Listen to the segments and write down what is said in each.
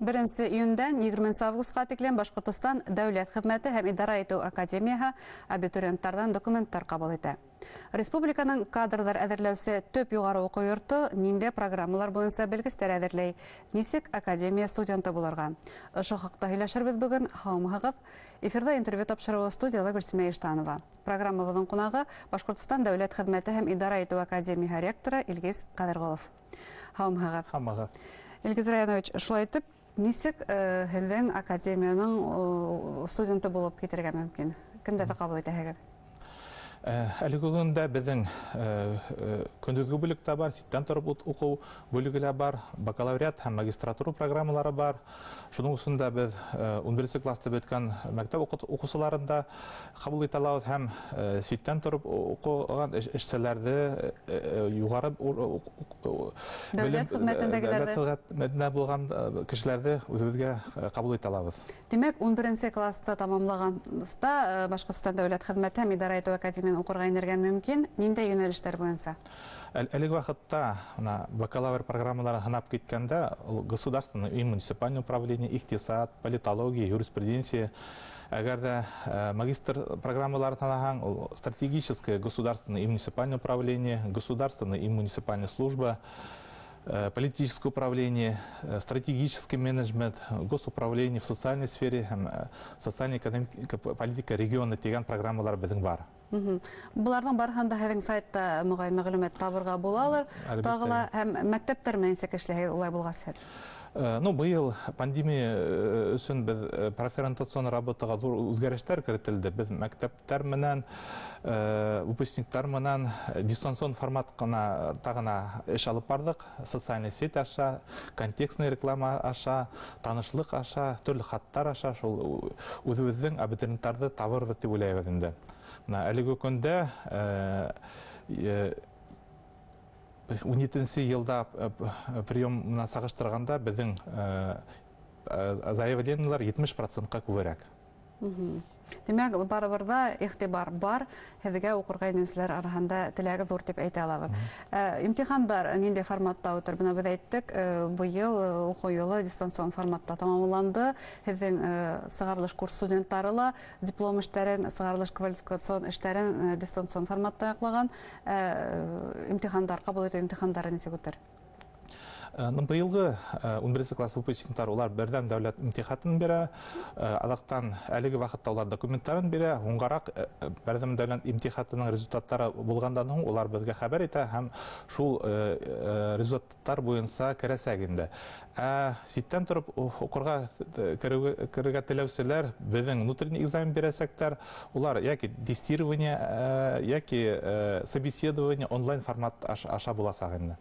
1 июньдән 20 августка тиклем Башкортстан дәүләт хезмәте һәм идара итү академияһы абитуриентлардан документтар кабул итә. Республиканың кадрлар әзерләүсе төп югары уку йорты нинди программалар буенча белгечләр әзерләй, нисек академия студенты булырга. Ошо хакта һөйләшербез бүген. Һаумыгыз. Эфирда интервью тапшыруы студияда Гөлсемә Иштанова. Программабызның кунагы Башкортстан дәүләт хезмәте һәм идара итү академияһы ректоры Илгиз Кадыргулов. Һаумыгыз. Илгиз Раянович, шулай итеп, нисек һеҙҙең академияның студенты булып китергә мөмкин? Кемдә кабул итәһегеҙ? Әлі күгінде біздің көндізгі бүлікті бар, ситтен тұрып оқу бүлігілі бар, бакалавриат һәм магистратура программалары бар. Шының ұсында біз 11 класты бөткен мәктәп оқусыларында қабыл италауыз һәм ситтен тұрып оқуған ішселерді юғары дәүләт хезмәтендә болған кешеләрді өзімізге қабыл италауыз. Демәк, 11 класты тамамлағанда Башкортстан дәүләт хезмәте һәм идара итү академиясында укырга инергә мөмкин. Нинди юнәлештәр буенча? Әлеге вакытта бакалавр программалары һанап киткәндә государственное и муниципальное управление, иктисад, политология, юриспруденция. Әгәр дә магистр программаларын алһаң, стратегическое государственное и муниципальное управление, государственная и муниципальная служба, политическое управление, стратегический менеджмент, госуправление в социальной сфере, социально-экономическая политика региона дигән программалар безнең бар. Буларның барыһында һеҙҙең сайтта мәғлүмәт табырға булалыр. Тағыла һәм мәктәптәр менән нисек эшләйһегеҙ улай булғас? Быйыл пандемия өсөн без профориентацион работага зур үзгәрештәр кертелде. Без мәктәптәр менән, выпускниктар менән дистанцион формат тагына эш алып бардык. Социальный сеть аша, контекстный реклама аша, танышлык аша, төрле хаттар аша шул үзебезнең абитуриентларны табырбыз дип уйлайбыз инде. Әлеге көндә 17 елда приемна сагыштырганда безнең заявлениялар 70%-ка күбрәк. Демәк, барыбырда игътибар бар, һеҙгә укырга инеүселәр араһында теләге зур дип әйтә алабыз. Имтихандар нинди форматта үтер? Бына без әйттек, быел уку елы дистанцион форматта тамамланды. Һеҙҙең сығарылыш курс студенттары ла диплом эштәрен, сығарылыш квалификацион эштәрен дистанцион форматта яҡлаған. Имтихандар, кабул итеү имтихандары нисек үтер? Быйылғы 11 класс выпускниктар улар бердән дәүләт имтихатын бирә, алақтан әлеге вакытта улар документтарын бирә, уңгарақ бердәм дәүләт имтихатының результаттары булгандан һуң улар безгә хәбәр итә һәм шул результаттар буенча керәсәк инде. Ситтән торып укырга керергә теләүселәр безнең внутренний экзамен бирәсәктәр, улар яки тестирование, яки собеседование онлайн формат аша буласак инде.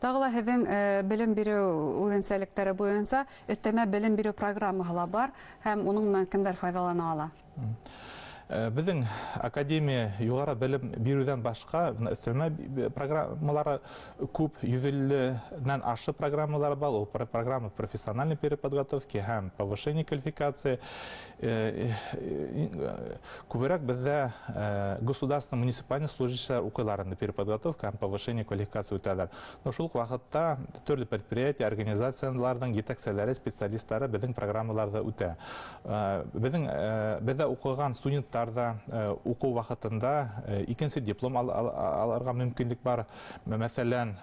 Тагыла һеҙҙең белем бирү үҙенсәлектәре буенча өҫтәмә белем бирү программаһы бар һәм уның менән кемдәр файҙалана ала? Безнең академия югары белем бирүдән башка өстәмә программалары күп, 150-нән ашы программалар бар. Ул программа профессиональной переподготовки һәм повышение квалификации. Күбрәк бездә государственный муниципальный служащийлар укуларында переподготовка һәм повышение квалификации үтәләр. Шул ук вакытта төрле предприятия, организацияларның җитәкчеләре, специалистлары безнең программаларда үтә. Бездә укыган студентлар уку вакытында икенче диплом алырга мөмкинлек бар. Мәсәлән,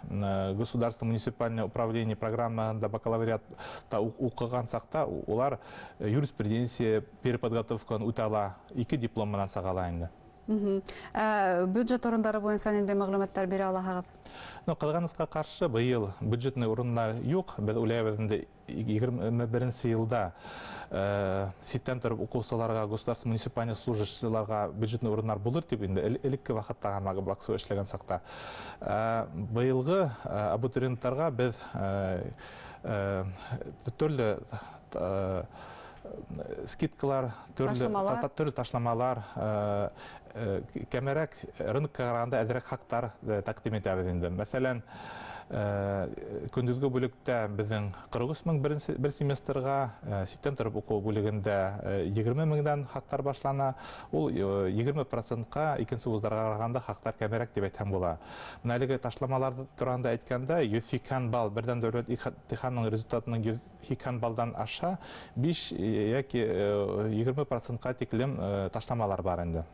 государственное муниципальное управление программасында бакалавриатта укыган сакта улар юриспруденция переподготовканы үтә ала, 2 диплом менән сагала инде. Бюджет урындары буенча нинди мәгълүматлар бирә аласыз? Калганыбызга каршы быел бюджетный урыннар юк. Без уйлайбыз инде 21 елда ситтән торып укучыларга, государственный муниципальный служащийларга бюджетный урыннар булыр дип инде элекке вакытта баксы эшләгән сакта. Быелгы абитуриентларга без төрле скидкалар, төрле ташламалар, кәмерәк рынокка караганда әзрәк хактар тәкъдим итәбез инде. Мәсәлән, Көндүзгө бүлектә безнең 40 мең бер семестрга, ситтен торып уку бүлегендә 20 меңдән хактар башлана. Ул 20%-ка икенче вузларга караганда хактар кәмерәк дип әйтәм була. Менә әлеге ташламалар турында әйткәндә, 100 балл бердән дәүләт имтиханның результатының 100 баллдан аша 5 яки 20%-ка тиклем ташламалар бар инде.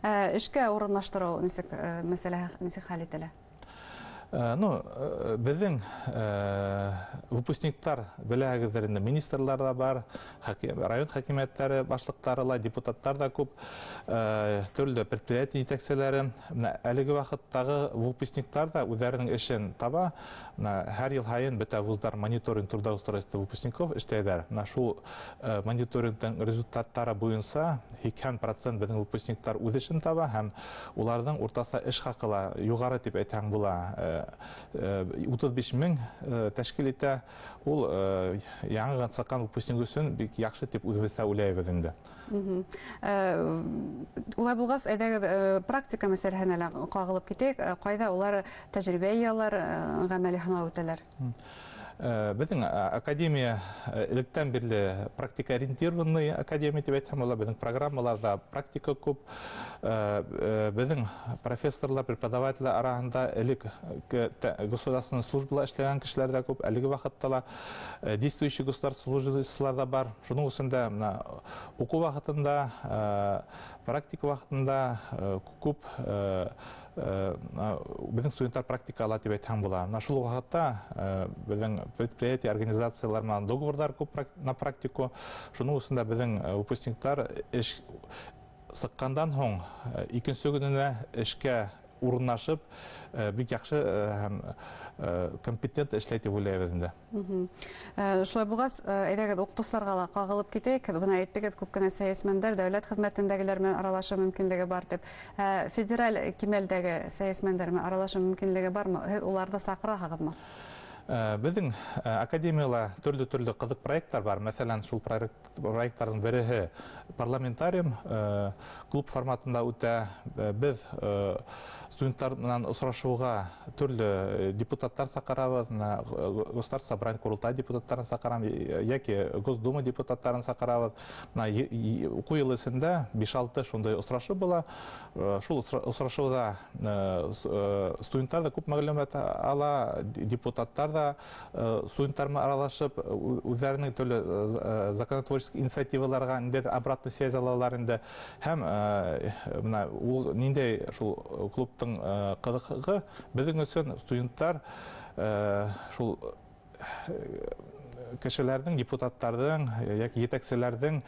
Эшкә урынлаштыру нисек хәл ителә? Безнең выпускниктар беләгездер инде, министрлар да бар, район хакимиятләре башлыклары ла, депутаттар да күп, төрле предприятие итәкчеләре. Әлеге вакыттагы выпускниктар да үзләренең эшен таба. Һәр ел һайын бөтә вузлар мониторинг трудоустройства выпускников эшләйләр. Шул мониторингның результаттары буенча 80% безнең выпускниктар үз эшен таба һәм уларның уртасы эш хакы югары дип әйтәм була. 35 мең тәшкил итә. Ул яңа саккан выпускник өчен бик яхшы дип үзебезгә уйлыйбыз инде. Улай булгас, әйдәгез практика мәсьәләһенә кагылып китик. Кайда улар тәҗрибә ялар, гамәли һынау үтәләр? Безнең академия электән бирле практика ориентированный академия дип әйтәм, ул безнең программаларда практика күп. Безнең профессорлар, преподавательләр арасында элек государственный службада эшләгән кешеләр дә күп. Әлеге вакытта действующий государственный служащийлар да бар. Шуның өчендә уку вакытында, практика вакытында күп безнең студентлар практика ала дип әйтәм була. Шул вакытта безнең предприятие, организациялар менән договорлар күп на практику. Шуның өчендә безнең выпускниктар эш сыккандан соң икенче көненә эшкә урынлашып, бик яхшы һәм компетент эшләй дип уйлыйбыз инде. Шулай булгас, әйдәгез укытучыларга ла кагылып китик. Буны әйттегез, күп кенә сәясәтмәннәр дәүләт хезмәтендәгеләр белән аралашу мөмкинлеге бар дип. Федераль кимәлдәге сәясәтмәннәр белән аралашу мөмкинлеге бармы? Уларда сакыраһызмы? Безнең академияла төрле кызык проектлар бар. Мәсәлән, шул проектларның береһе парламентариум клуб форматында үтә. Без студентлар менән очрашуга төрле депутаттар сакырабыз, Государственное собрание курултай депутаттарын сакырам, яки Госдума депутаттарын сакырабыз. Уку ел эчендә 5-6 шундай очрашу була. Шул очрашуда студентлар да күп мәгълүмат ала, депутаттар да студентлар менән аралашып, үзләренең төрле законотворческий инициативаларга обратный связь алалар инде. Һәм менә ул ниндәй шул клубтың кызыгы безнең өчен студентлар шул кешеләрнең, депутаттарның яки җитәкчеләрнең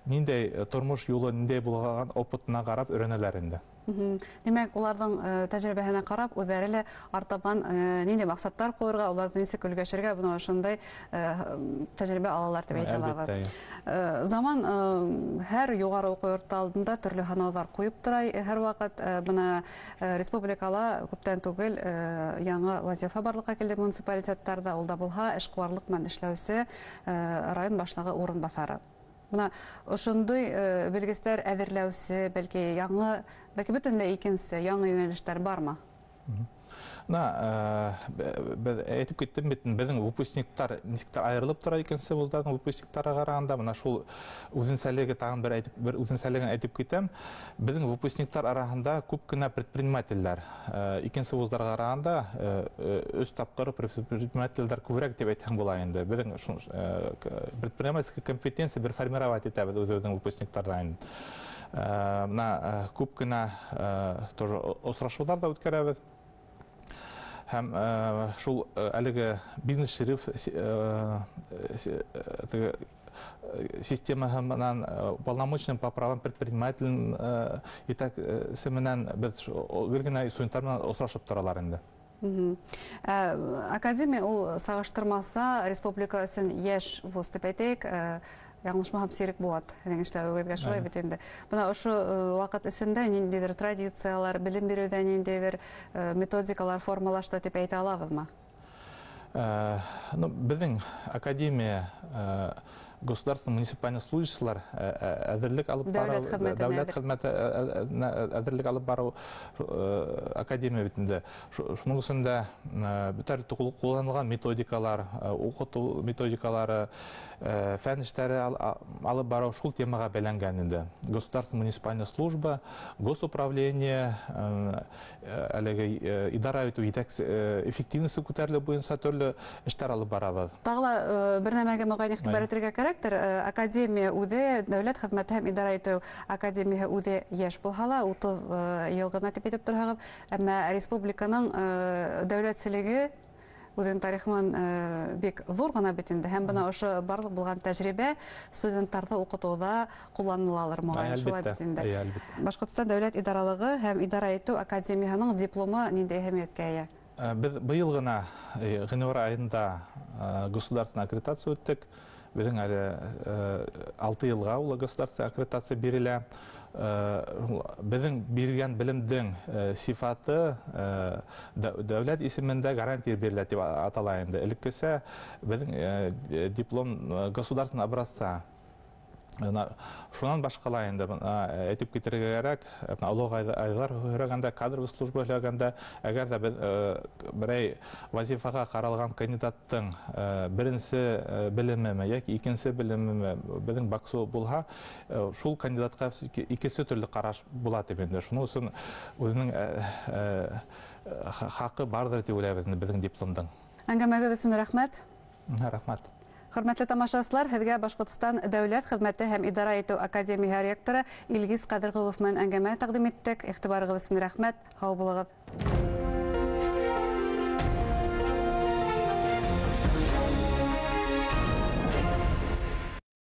ниндәй тормыш юлы, ниндәй булган опытына карап өйрәнәләр инде. Демәк, уларның тәҗрибәһенә карап, үзләре лә артабан нинди максаттар куярга, уларны ничек өлгәшергә, буны шундай тәҗрибә алалар дип әйтә алабыз. Заман һәр югары уку йорты алдында төрле һынаулар куеп тора. Һәр вакыт бына республикала күптән түгел яңа вазифа барлыкка килде муниципалитетларда. Ул да булһа эшкуарлык белән эшләүче район башлыгы урынбасары. Бuna ошондой белгечләр әзерләүсе, бәлки бөтенләй икенче яңа юнәлештәр бармы? Әйтеп киттем бит, безнең выпускниктар ничектер аерылып тора икенче вузларның выпускниктарга караганда. Менә шул үзенчәлеге тагын бер үзенчәлеген әйтеп китәм. Безнең выпускниктар арасында күп кенә предпринимательләр. Икенче вузларга караганда 3 тапкыр предпринимательләр күбрәк дип әйтәм була инде. Безнең предпринимательская компетенция бер формировать итәбез үзебезнең выпускниктардан. Менә күп кенә тоже очрашулар да үткәрәбез. Һәм шул әлеге бизнес-шериф системаһы менән полномочным по правам предприниматель итәкчесе менән без гел генә студентлар менән очрашып торалар инде. Академия ул сагыштырмаса республика өчен яшь вуз дип әйтик. Яңлышмаһам Серик Булат эшләвегезгә шулай бит инде. Бuna ошо вакыт эчендә ниндидер традициялар, билим бирүдә ниндидер методикалар формалашты дип әйтә алабызмы? Безнең академия государственный муниципальный служащийлар әзерлек алып бару, дәүләт хезмәте әзерлек алып бару академия битендә. Шуның өчен бүтән кулланылган методикалар, укыту методикалары, фән эшләре алып бару шул темага бәйләнгән инде. Государственная муниципальная служба, госуправление, әлеге идара итү эффективности күтәрелү буенча төрле эшләр алып барабыз. Тагыла бер нәмәгә мөгаен игътибар итәргә кирәктер. Академия үзе, дәүләт хезмәте һәм идара итү академияһы үзе яшь булһа, 30 ел гына дип әйтеп торабыз. Әмма республиканың дәүләтчелеге үзенең тарихын бик зур гына бит инде. Һәм бына ошо барлык булган тәҗрибә студентларны укытуда кулланылалар мөгаен шулай бит инде. Башкортстан дәүләт идаралыгы һәм идара итү академияһының дипломы нинди әһәмияткә ия? Без быел гына гыйнвар айында государственная аккредитация үттек. Безнең әле 6 елга ул государственная аккредитация бирелә. Безнең биргән белемнең сифаты дәүләт исемендә гарантия бирелә дип атала инде. Элеккесә безнең диплом государственного образца. Шунан башкала инде әйтеп китәргә кирәк. Олуг айлар һөрәгәндә, кадровый служба һөрәгәндә, әгәр дә берәй вазифага каралган кандидаттың беренче белеме яки икенче белеме безнең баксу булһа, шул кандидатка икесе төрле караш була дип инде. Шуның өчен үзенең хакы бардыр дип уйлыйбыз безнең дипломның. Әңгәмәгез өчен рәхмәт. Рәхмәт. Хөрмәтле тамашачылар, һезгә Башкортстан дәүләт хезмәте һәм идара итү академия ректоры Илгиз Кадыргулов менән әңгәмә тәкъдим иттек. Игътибарыгыз өчен рәхмәт. Һау булыгыз.